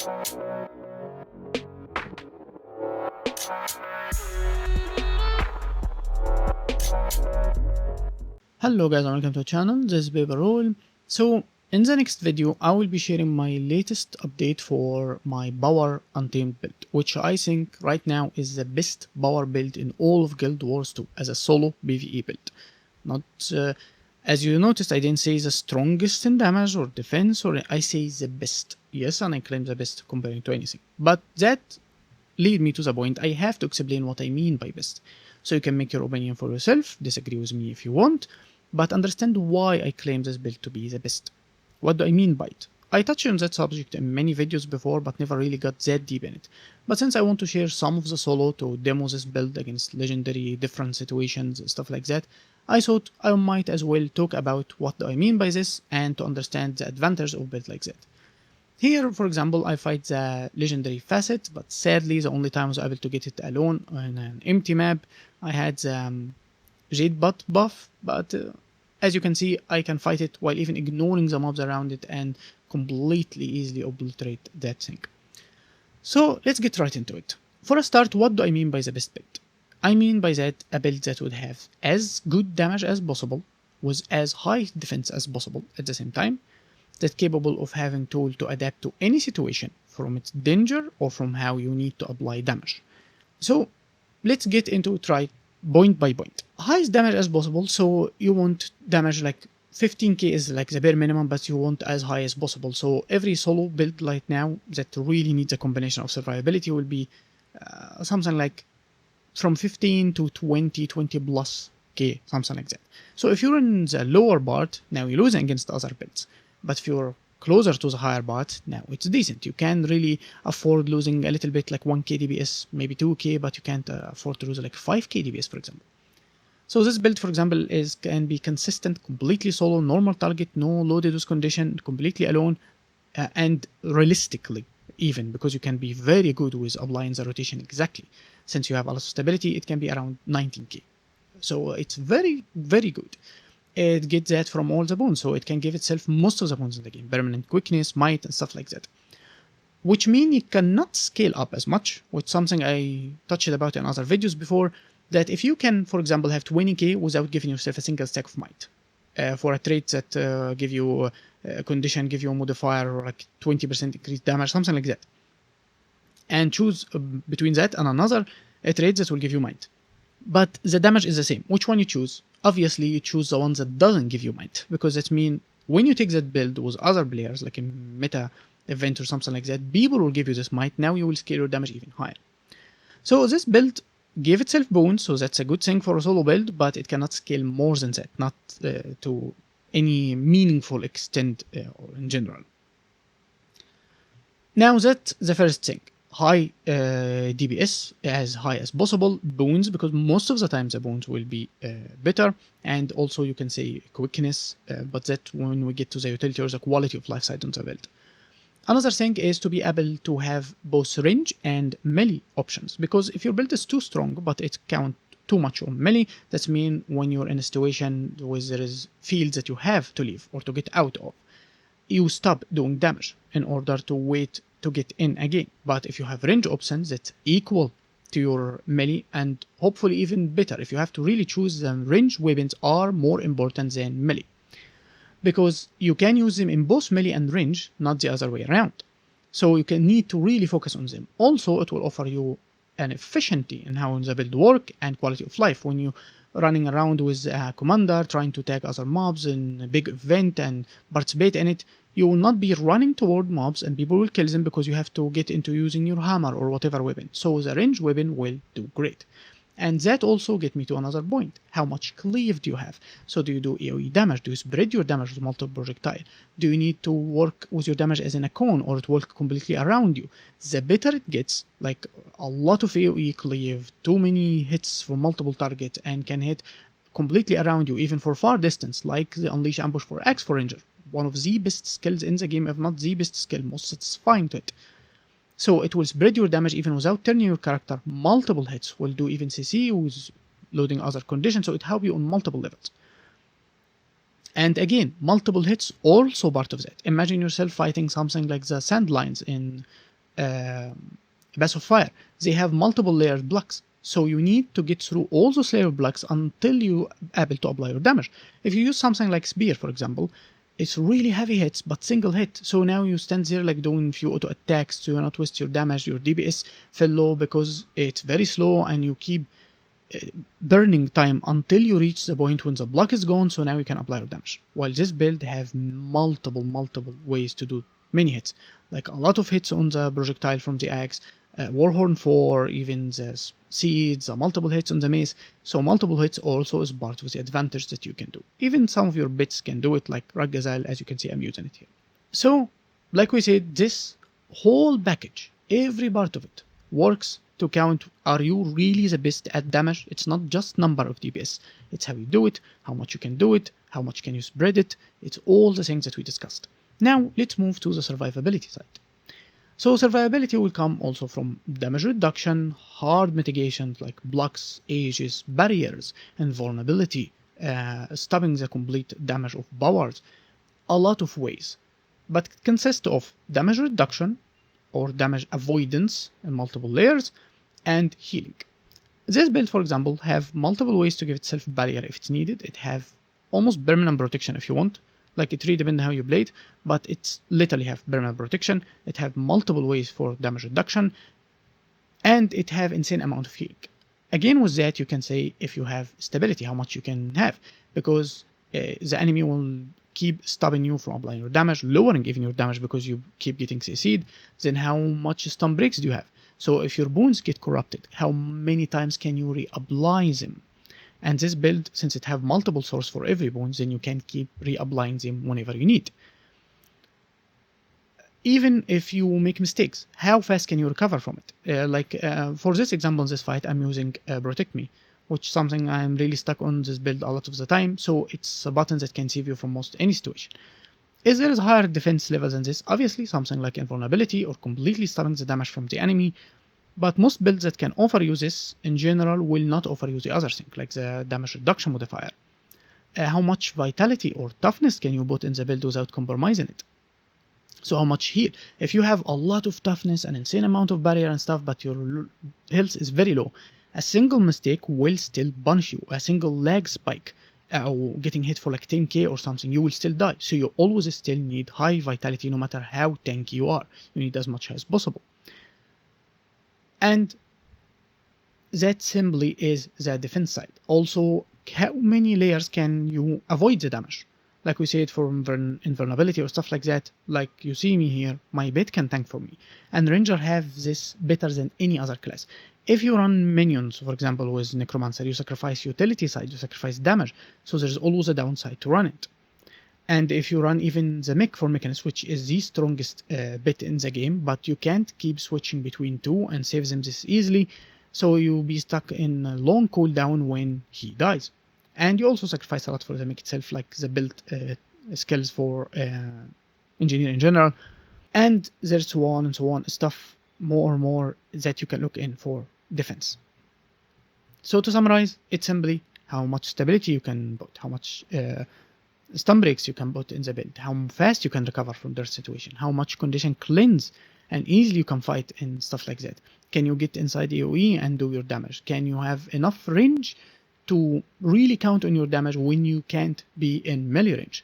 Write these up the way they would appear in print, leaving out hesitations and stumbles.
Hello guys and welcome to the channel. This is Baby Roll. So in the next video I will be sharing my latest update for my power Untamed build, which I think right now is the best power build in all of Guild Wars 2 as a solo PvE build. Not as you noticed, I didn't say the strongest in damage or defense, or I say the best. Yes, and I claim the best comparing to anything. But that lead me to the point I have to explain what I mean by best. So you can make your opinion for yourself, disagree with me if you want, but understand why I claim this build to be the best. What do I mean by it? I touched on that subject in many videos before, but never really got that deep in it. But since I want to share some of the solo to demo this build against legendary, different situations, stuff like that, I thought I might as well talk about what do I mean by this and to understand the advantage of build like that. Here, for example, I fight the legendary facet, but sadly the only time I was able to get it alone on an empty map, I had the Jade Butt buff, but as you can see, I can fight it while even ignoring the mobs around it and completely easily obliterate that thing. So let's get right into it. For a start, what do I mean by the best build? I mean by that a build that would have as good damage as possible, with as high defense as possible at the same time, that's capable of having tool to adapt to any situation, from its danger or from how you need to apply damage. So let's get into it right point by point. Highest damage as possible, so you want damage like 15k is like the bare minimum, but you want as high as possible. So every solo build right now that really needs a combination of survivability will be something like from 15 to 20 plus k, something like that. So if you're in the lower part, now you're losing against other builds. But if you're closer to the higher part, now it's decent. You can really afford losing a little bit, like 1k DPS, maybe 2k, but you can't afford to lose like 5k DPS, for example. So this build, for example, can be consistent, completely solo, normal target, no loaded with condition, completely alone, and realistically even, because you can be very good with applying the rotation exactly. Since you have a lot of stability, it can be around 19k. So it's very, very good. It gets that from all the boons, so it can give itself most of the boons in the game, permanent quickness, might, and stuff like that. Which means it cannot scale up as much, which is something I touched about in other videos before, that if you can, for example, have 20k without giving yourself a single stack of might, for a trait that give you a condition, give you a modifier, or like 20% increased damage, something like that, and choose between that and another trait that will give you might, but the damage is the same, which one you choose? Obviously you choose the one that doesn't give you might, because that means when you take that build with other players, like a meta event or something like that, people will give you this might. Now you will scale your damage even higher. So this build gave itself boons, so that's a good thing for a solo build, but it cannot scale more than that, not to any meaningful extent or in general. Now that's the first thing. High DPS, as high as possible, boons, because most of the time the boons will be better, and also you can say quickness, but that when we get to the utility or the quality of life side on the build. Another thing is to be able to have both range and melee options, because if your build is too strong but it counts too much on melee, that means when you're in a situation where there is fields that you have to leave or to get out of, you stop doing damage in order to wait to get in again. But if you have range options that's equal to your melee, and hopefully even better, if you have to really choose them, range weapons are more important than melee, because you can use them in both melee and range, not the other way around. So you can need to really focus on them. Also, it will offer you an efficiency in how the build work and quality of life when you running around with a commander trying to tag other mobs in a big event and participate in it. You will not be running toward mobs and people will kill them because you have to get into using your hammer or whatever weapon. So the range weapon will do great. And that also gets me to another point. How much cleave do you have? So do you do AoE damage? Do you spread your damage with multiple projectile? Do you need to work with your damage as in a cone, or it work completely around you? The better it gets, like a lot of AoE cleave, too many hits for multiple targets, and can hit completely around you, even for far distance, like the Unleash Ambush for Axe for Ranger. One of the best skills in the game, if not the best skill, most satisfying to it. So it will spread your damage even without turning your character. Multiple hits will do even CC with loading other conditions, so it helps you on multiple levels. And again, multiple hits also part of that. Imagine yourself fighting something like the Sand Lions in Bass of Fire, they have multiple layered blocks. So you need to get through all those layered blocks until you are able to apply your damage. If you use something like Spear, for example, it's really heavy hits, but single hit. So now you stand there like doing few auto attacks, so you not waste your damage, your DPS fell low because it's very slow, and you keep burning time until you reach the point when the block is gone, so now you can apply your damage. While this build have multiple ways to do many hits, like a lot of hits on the projectile from the axe, Warhorn 4, even the seeds, multiple hits on the mace, so multiple hits also is part of the advantage that you can do. Even some of your bits can do it, like Ragazal, as you can see I'm using it here. So, like we said, this whole package, every part of it, works to count, are you really the best at damage? It's not just number of DPS, it's how you do it, how much you can do it, how much can you spread it, it's all the things that we discussed. Now, let's move to the survivability side. So survivability will come also from damage reduction, hard mitigations like blocks, ages, barriers, and vulnerability, stopping the complete damage of powers, a lot of ways. But it consists of damage reduction or damage avoidance in multiple layers, and healing. This build, for example, have multiple ways to give itself barrier if it's needed. It have almost permanent protection if you want. Like, it really depends on how you play it, but it's literally have permanent protection. It have multiple ways for damage reduction, and it have insane amount of healing. Again, with that, you can say if you have stability, how much you can have, because the enemy will keep stopping you from applying your damage, lowering even your damage because you keep getting CC'd. Then how much stun breaks do you have? So if your boons get corrupted, how many times can you reapply them? And this build, since it have multiple sources for every boon, then you can keep reapplying them whenever you need. Even if you make mistakes, how fast can you recover from it? For this example in this fight, I'm using Protect Me, which is something I'm really stuck on this build a lot of the time, so it's a button that can save you from most any situation. Is there a higher defense level than this? Obviously, something like invulnerability or completely stopping the damage from the enemy, but most builds that can offer you this, in general, will not offer you the other thing, like the damage reduction modifier. How much vitality or toughness can you put in the build without compromising it? So how much heal? If you have a lot of toughness, an insane amount of barrier and stuff, but your health is very low, a single mistake will still punish you. A single lag spike, or getting hit for like 10k or something, you will still die. So you always still need high vitality no matter how tanky you are. You need as much as possible. And that simply is the defense side. Also, how many layers can you avoid the damage? Like we said, for invulnerability or stuff like that, like you see me here, my bit can tank for me. And Ranger have this better than any other class. If you run minions, for example, with Necromancer, you sacrifice utility side, you sacrifice damage, so there's always a downside to run it. And if you run even the mech for Mechanist, which is the strongest bit in the game, but you can't keep switching between two and save them this easily, so you'll be stuck in a long cooldown when he dies. And you also sacrifice a lot for the mech itself, like the build skills for engineer in general. And there's so on and so on, stuff more that you can look in for defense. So to summarize, it's simply how much stability you can put, how much stun breaks you can put in the build, how fast you can recover from their situation, how much condition cleanse and easily you can fight and stuff like that. Can you get inside AoE and do your damage? Can you have enough range to really count on your damage when you can't be in melee range?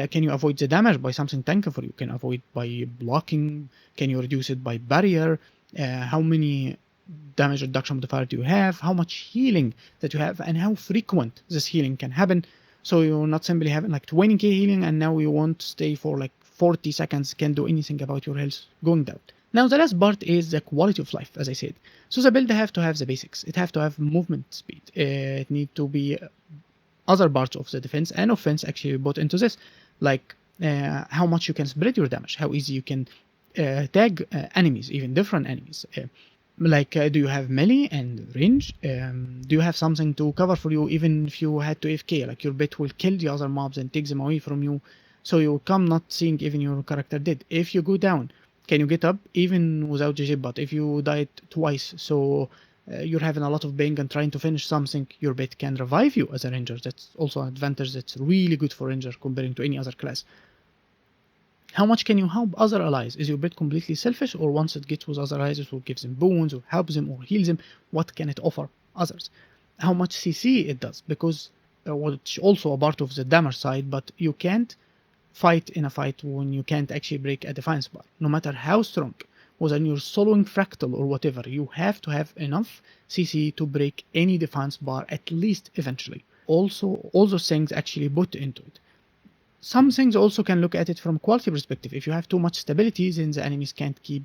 Can you avoid the damage by something tanky for you? Can you avoid by blocking? Can you reduce it by barrier? How many damage reduction modifier do you have? How much healing that you have, and how frequent this healing can happen? So you're not simply having like 20k healing and now you want to stay for like 40 seconds, can't do anything about your health going down. Now the last part is the quality of life, as I said. So the build have to have the basics. It have to have movement speed. It need to be other parts of the defense and offense actually put into this, like how much you can spread your damage, how easy you can tag enemies, even different enemies. Do you have melee and range? Do you have something to cover for you even if you had to AFK? Like your bit will kill the other mobs and take them away from you, so you come not seeing even your character dead. If you go down, can you get up even without GG? But if you died twice, so you're having a lot of bang and trying to finish something, your bit can revive you as a ranger. That's also an advantage that's really good for ranger comparing to any other class. How much can you help other allies? Is your build completely selfish, or once it gets with other allies it will give them boons or help them or heal them? What can it offer others? How much CC it does, because which also a part of the damage side, but you can't fight in a fight when you can't actually break a defense bar, no matter how strong. Whether you're soloing fractal or whatever, you have to have enough CC to break any defense bar at least eventually. Also, all those things actually put into it. Some things also can look at it from quality perspective. If you have too much stability, then the enemies can't keep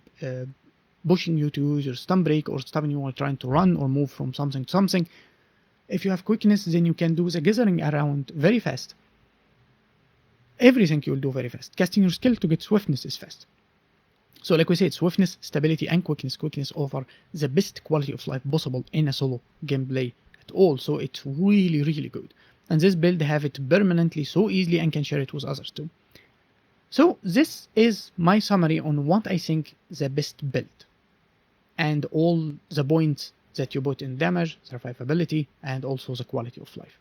pushing you to use your stun break or stopping you while trying to run or move from something to something. If you have quickness, then you can do the gathering around very fast. Everything you will do very fast. Casting your skill to get swiftness is fast. So like we said, swiftness, stability, and quickness. Quickness offer the best quality of life possible in a solo gameplay at all. So it's really, really good. And this build have it permanently so easily and can share it with others too. So this is my summary on what I think the best build. And all the points that you put in damage, survivability, and also the quality of life.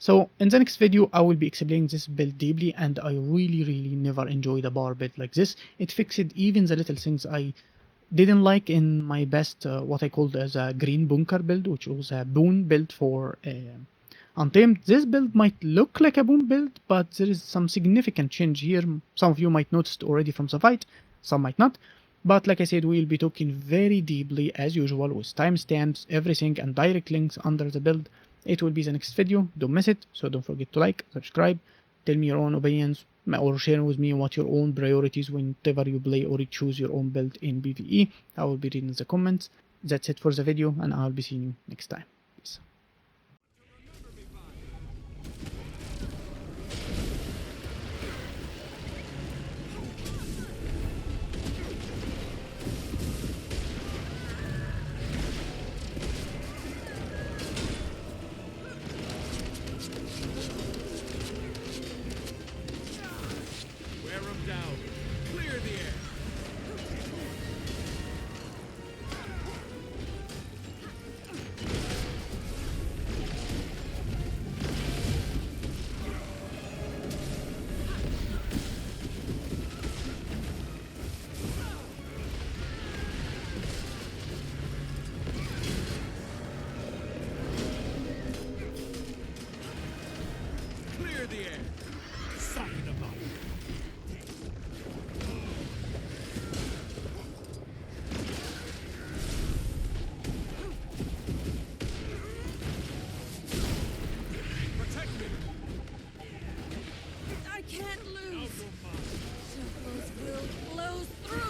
So in the next video, I will be explaining this build deeply, and I really never enjoyed a bar build like this. It fixed even the little things I didn't like in my best, what I called as a green bunker build, which was a boon build for Untamed. This build might look like a boon build, but there is some significant change here. Some of you might notice it already from the fight, some might not. But like I said, we'll be talking very deeply as usual with timestamps, everything, and direct links under the build. It will be the next video, don't miss it, so don't forget to like, subscribe, tell me your own opinions, or share with me what your own priorities whenever you play or choose your own build in PvE. I will be reading the comments. That's it for the video, and I'll be seeing you next time. Peace. Down. Clear the air. Clear the air. Soften them up. I can't lose. Shackles will close through.